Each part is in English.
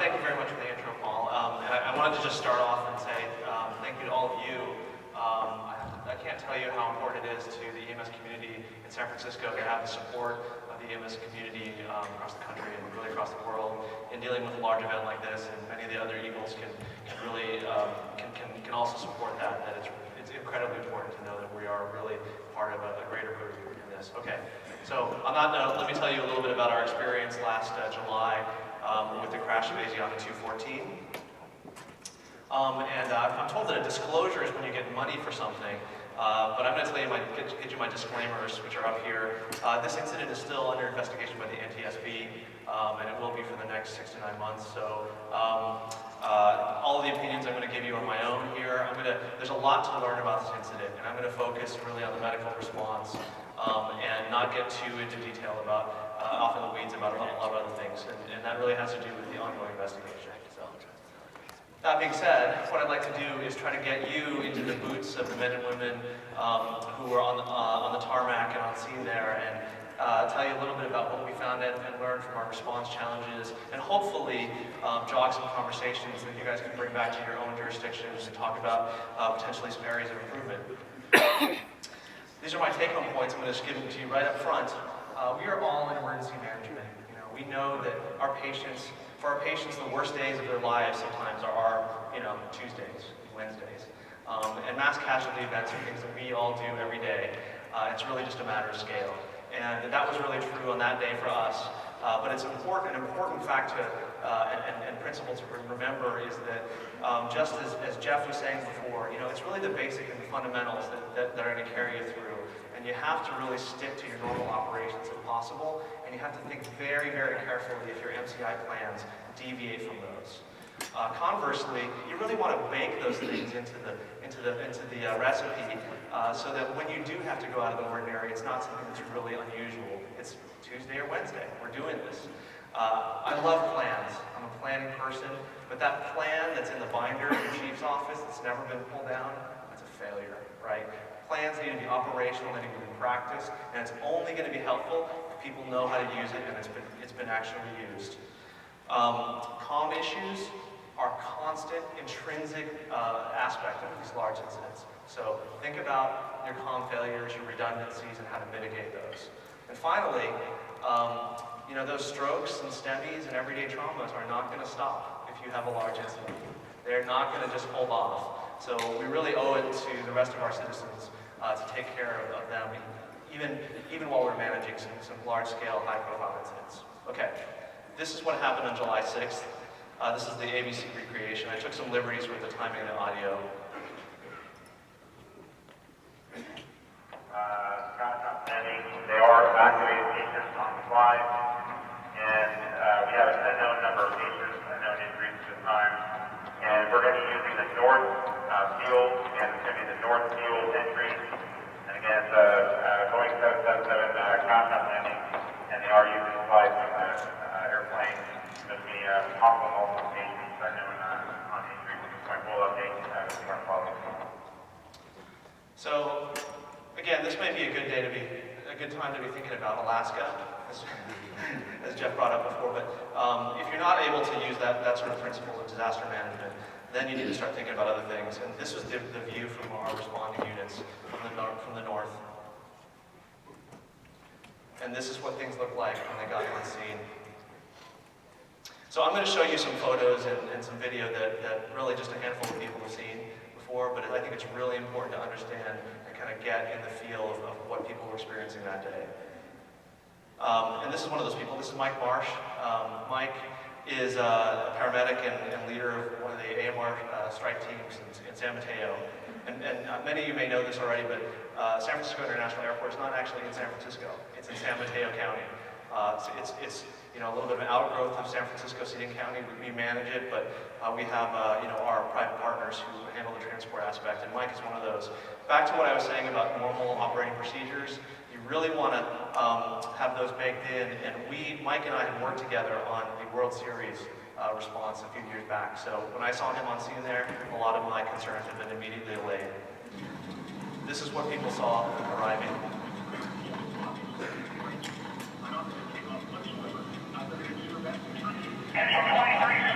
Thank you very much for the intro, Paul. And I wanted to just start off and say thank you to all of you. I can't tell you how important it is to the EMS community in San Francisco to have the support of the EMS community across the country and really across the world in dealing with a large event like this. And many of the other Eagles can really can also support that. That it's incredibly important to know that we are really part of a greater group in this. Okay, so on that note, let me tell you a little bit about our experience last July with the crash of Asiana 214. And I'm told that a disclosure is when you get money for something, but I'm going to tell you get you my disclaimers, which are up here. This incident is still under investigation by the NTSB, and it will be for the next 6 to 9 months. So all of the opinions I'm going to give you are my own here. There's a lot to learn about this incident, and I'm going to focus really on the medical response and not get too into detail about off in the weeds about a lot of other things, and that really has to do with the ongoing investigation. So, that being said, what I'd like to do is try to get you into the boots of the men and women who were on the tarmac and on scene there, and tell you a little bit about what we found and learned from our response challenges, and hopefully jog some conversations that you guys can bring back to your own jurisdictions and talk about potentially some areas of improvement. These are my take-home points. I'm going to just give them to you right up front. We are all in emergency management. We know that for our patients, the worst days of their lives sometimes are Tuesdays, Wednesdays. And mass casualty events are things that we all do every day. It's really just a matter of scale. And that was really true on that day for us. But it's an important fact and principle to remember is that just as Jeff was saying before, it's really the basic and the fundamentals that are going to carry you through. And you have to really stick to your normal operations if possible, and you have to think very, very carefully if your MCI plans deviate from those. Conversely, you really want to bake those things into the recipe so that when you do have to go out of the ordinary, it's not something that's really unusual. It's Tuesday or Wednesday. We're doing this. I love plans. I'm a planning person, but that plan that's in the binder in the chief's office that's never been pulled down, that's a failure, right? Plans need to be operational, they need to be practiced, and it's only going to be helpful if people know how to use it and it's been actually used. Comm issues are constant, intrinsic aspect of these large incidents. So think about your comm failures, your redundancies, and how to mitigate those. And finally, those strokes and STEMIs and everyday traumas are not going to stop if you have a large incident. They're not going to just hold off. So we really owe it to the rest of our citizens to take care of them, even while we're managing some large-scale, high-profile incidents. Okay, this is what happened on July 6th. This is the ABC recreation. I took some liberties with the timing of the audio. They are evacuated patients on the fly, and we have an unknown number of patients, unknown injuries at the time, and we're going to be using the north field, and it's going to be the north field entry, and again, it's a Boeing 777 countdown landing, and they are using flights from the airplane. There's going to be possible multiple patients unknown on injuries at this point. We'll update as we are following. So, again, this may be a good time to be thinking about Alaska, as Jeff brought up before. But if you're not able to use that sort of principle of disaster management, then you need to start thinking about other things. And this was the view from our responding units from the north. And this is what things looked like when they got on scene. So I'm going to show you some photos and some video that really just a handful of people have seen before, but I think it's really important to understand and kind of get in the feel of what people were experiencing that day. And this is one of those people. This is Mike Marsh. Mike is a paramedic and leader of one of the AMR strike teams in San Mateo. And many of you may know this already, but San Francisco International Airport is not actually in San Francisco. It's in San Mateo County. It's a little bit of an outgrowth of San Francisco City and County. We manage it, but we have our private partners who handle the transport aspect, and Mike is one of those. Back to what I was saying about normal operating procedures, you really want to have those baked in, and Mike and I had worked together on the World Series response a few years back. So when I saw him on scene there, a lot of my concerns had been immediately allayed. This is what people saw arriving. And 23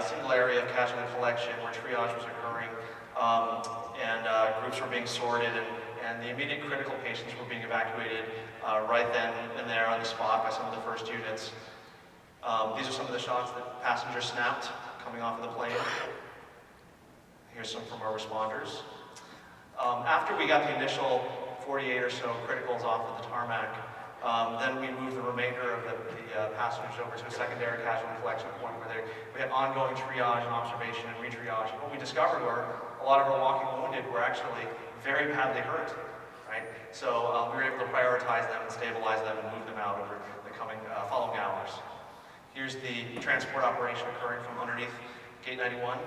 single area of casualty collection where triage was occurring, and groups were being sorted, and the immediate critical patients were being evacuated right then and there on the spot by some of the first units. These are some of the shots that passengers snapped coming off of the plane. Here's some from our responders. After we got the initial 48 or so criticals off of the tarmac, then we moved the remainder of the passengers over to a secondary casualty collection point where we had ongoing triage and observation and re-triage. And what we discovered were a lot of our walking wounded were actually very badly hurt, right? So we were able to prioritize them and stabilize them and move them out over the following hours. Here's the transport operation occurring from underneath Gate 91.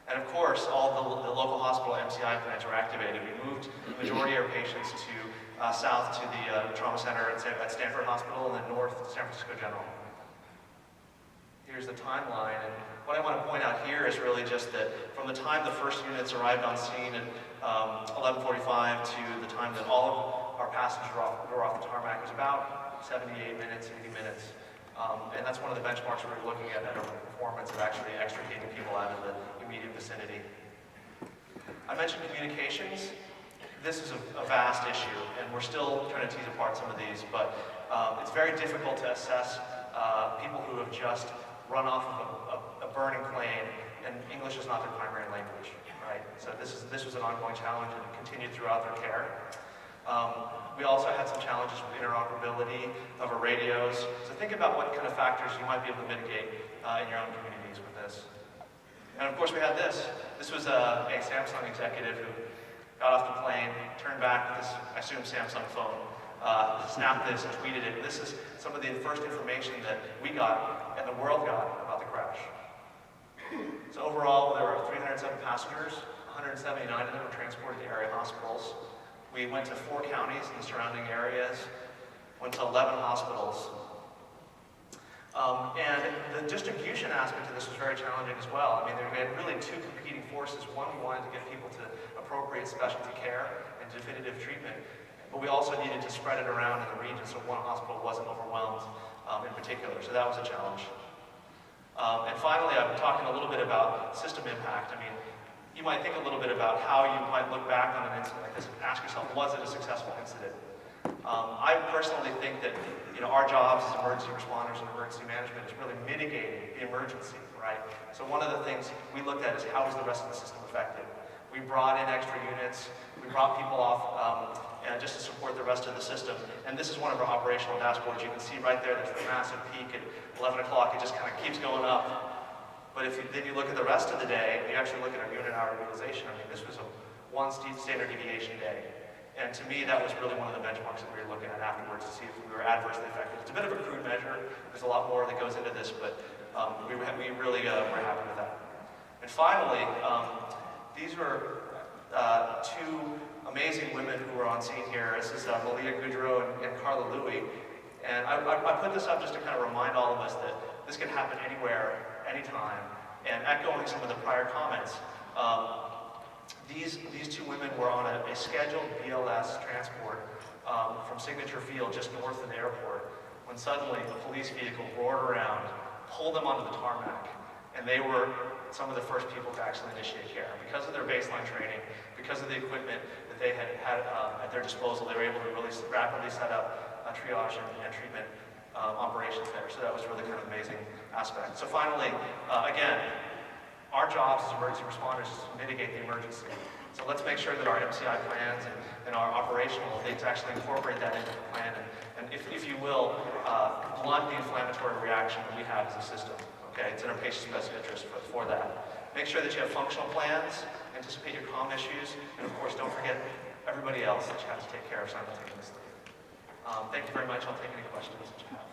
And of course, all the local hospital MCI plans were activated. We moved the majority of our patients to south to the trauma center at Stanford Hospital and then north to San Francisco General. Here's the timeline, and what I want to point out here is really just that from the time the first units arrived on scene at 11:45 to the time that all of our passengers were off the tarmac was about 78 minutes, 80 minutes. And that's one of the benchmarks we were looking at our performance of actually extricating people out of the immediate vicinity. I mentioned communications. This is a vast issue, and we're still trying to tease apart some of these, but it's very difficult to assess people who have just run off of a burning plane, and English is not their primary language, right? So this was an ongoing challenge, and it continued throughout their care. We also had some challenges with interoperability of our radios. So think about what kind of factors you might be able to mitigate in your own communities with this. And of course we had this. This was a Samsung executive who got off the plane, turned back with this, I assume, Samsung phone, snapped this and tweeted it. This is some of the first information that we got and the world got about the crash. So overall, there were 307 passengers, 179 of them were transported to area hospitals. We went to 4 counties in the surrounding areas, went to 11 hospitals. And the distribution aspect of this was very challenging as well. I mean, we had really 2 competing forces. One, we wanted to get people to appropriate specialty care and definitive treatment, but we also needed to spread it around in the region so one hospital wasn't overwhelmed in particular. So that was a challenge. And finally, I'm talking a little bit about system impact. I mean, you might think a little bit about how you might look back on an incident like this and ask yourself, was it a successful incident? I personally think that our jobs as emergency responders and emergency management is really mitigating the emergency, right? So one of the things we looked at is how was the rest of the system affected? We brought in extra units, we brought people off just to support the rest of the system. And this is one of our operational dashboards. You can see right there, there's the massive peak at 11 o'clock. It just kind of keeps going up. But then you look at the rest of the day, and you actually look at our unit hour utilization. I mean, this was a 1 standard deviation day. And to me, that was really one of the benchmarks that we were looking at afterwards to see if we were adversely affected. It's a bit of a crude measure. There's a lot more that goes into this, but we really were happy with that. And finally, these were 2 amazing women who were on scene here. This is Malia Goudreau and Carla Louie. And I put this up just to kind of remind all of us that this can happen anywhere, anytime. And echoing some of the prior comments, these 2 women were on a scheduled BLS transport from Signature Field just north of the airport when suddenly a police vehicle roared around, pulled them onto the tarmac, and they were some of the first people to actually initiate care. Because of their baseline training, because of the equipment that they had at their disposal, they were able to really rapidly set up triage and treatment operations there. So that was really kind of amazing aspect. So finally, again, our jobs as emergency responders is to mitigate the emergency. So let's make sure that our MCI plans and our operational things actually incorporate that into the plan and if you will, blunt the inflammatory reaction that we have as a system. Okay, it's in our patient's best interest for that. Make sure that you have functional plans, anticipate your comm issues, and of course don't forget everybody else that you have to take care of simultaneously. Thank you very much. I'll take any questions that you have.